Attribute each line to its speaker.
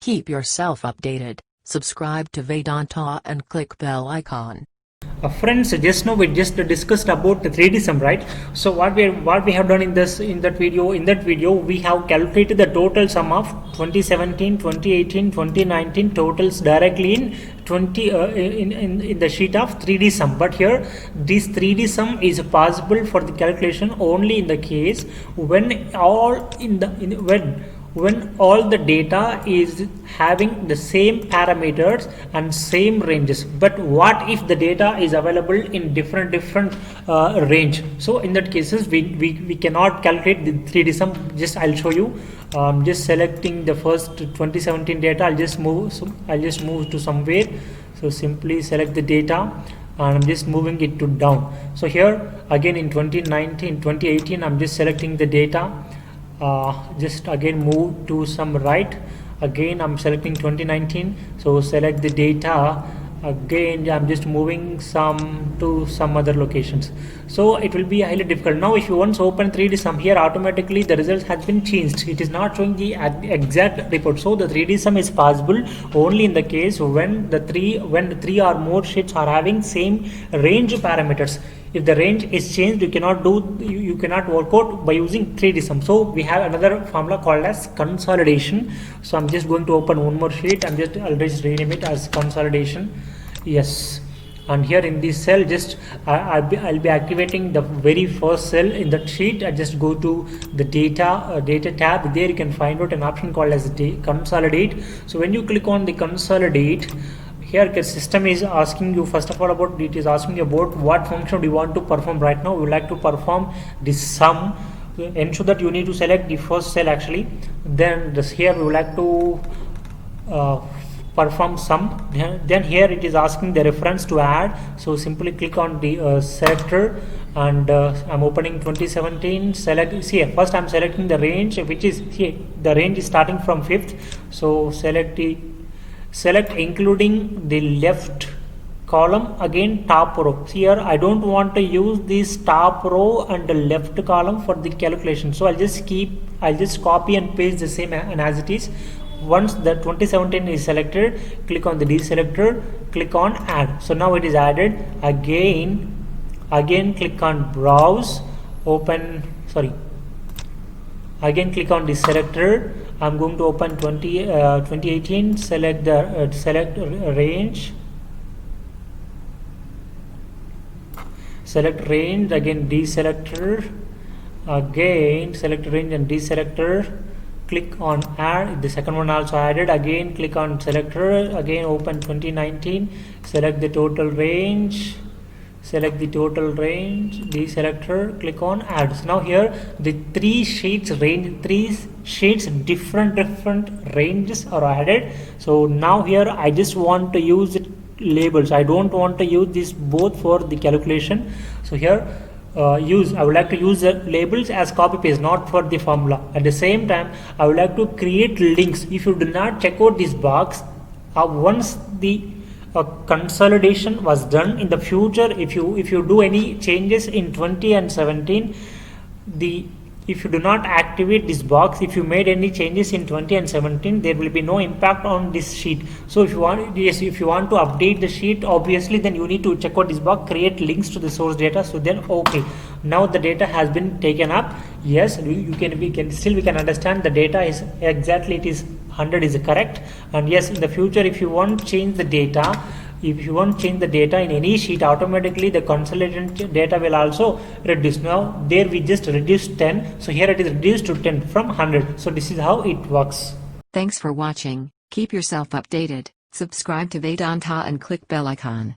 Speaker 1: Keep yourself updated. Subscribe to Vedanta and click bell icon.
Speaker 2: Friends, just now we just discussed about the 3D sum, right? So what we have done in that video we have calculated the total sum of 2017, 2018, 2019 totals directly in in the sheet of 3D sum. But here this 3D sum is possible for the calculation only in the case when all the data is having the same parameters and same ranges. But what if the data is available in different range? So in that cases we cannot calculate the 3D sum. I'll show you. Just selecting the first 2017 data. I'll just move to somewhere. So simply select the data and I'm just moving it to down. So here again in 2019, 2018 I'm just selecting the data. Just again move to some right. Again I'm selecting 2019, so select the data. Again I'm just moving to some other locations, so it will be highly difficult. Now if you once open 3D sum, here automatically the result has been changed. It is not showing the exact report. So the 3D sum is possible only in the case when the three or more sheets are having same range parameters. If the range is changed, you cannot work out by using 3D sum. So we have another formula called as consolidation. So I'm just going to open one more sheet. I'll just rename it as consolidation. Yes, and here in this cell, I'll be activating the very first cell in that sheet. I just go to the data tab. There you can find out an option called as consolidate. So when you click on the consolidate, here the system is asking you first of all about what function do you want to perform. Right now we would like to perform this sum. Ensure that you need to select the first cell actually. Then here we would like to perform sum. Then here it is asking the reference to add. So simply click on the selector and I'm opening 2017. First I'm selecting the range, which is here. The range is starting from 5th. So select including the left column, again top row. Here I don't want to use this top row and the left column for the calculation, so I'll just copy and paste the same as it is. Once the 2017 is selected, click on the deselector, click on add. So now it is added. Again click on browse, again click on the selector. I'm going to open 2018, select range, again deselector, again select range and deselector, click on add. The second one also added. Again click on selector, again open 2019, select the total range, deselector, click on add. So now here the three sheets different ranges are added. So now here I just want to use labels. I don't want to use this both for the calculation. So here I would like to use the labels as copy paste, not for the formula. At the same time I would like to create links. If you do not check out this box, once the consolidation was done in the future, if you do any changes in 20 and 17, if you do not activate this box, if you made any changes in 20 and 17, there will be no impact on this sheet. So if you want to update the sheet, obviously then you need to check out this box, create links to the source data. So then okay, now the data has been taken up. Yes, we can understand the data is exactly, it is 100 is correct. And yes, in the future if you want to change the data, in any sheet, automatically the consolidated data will also reduce. Now there we just reduced 10, so here it is reduced to 10 from 100. So this is how it works.
Speaker 1: Thanks for watching. Keep yourself updated. Subscribe to Vedanta and click bell icon.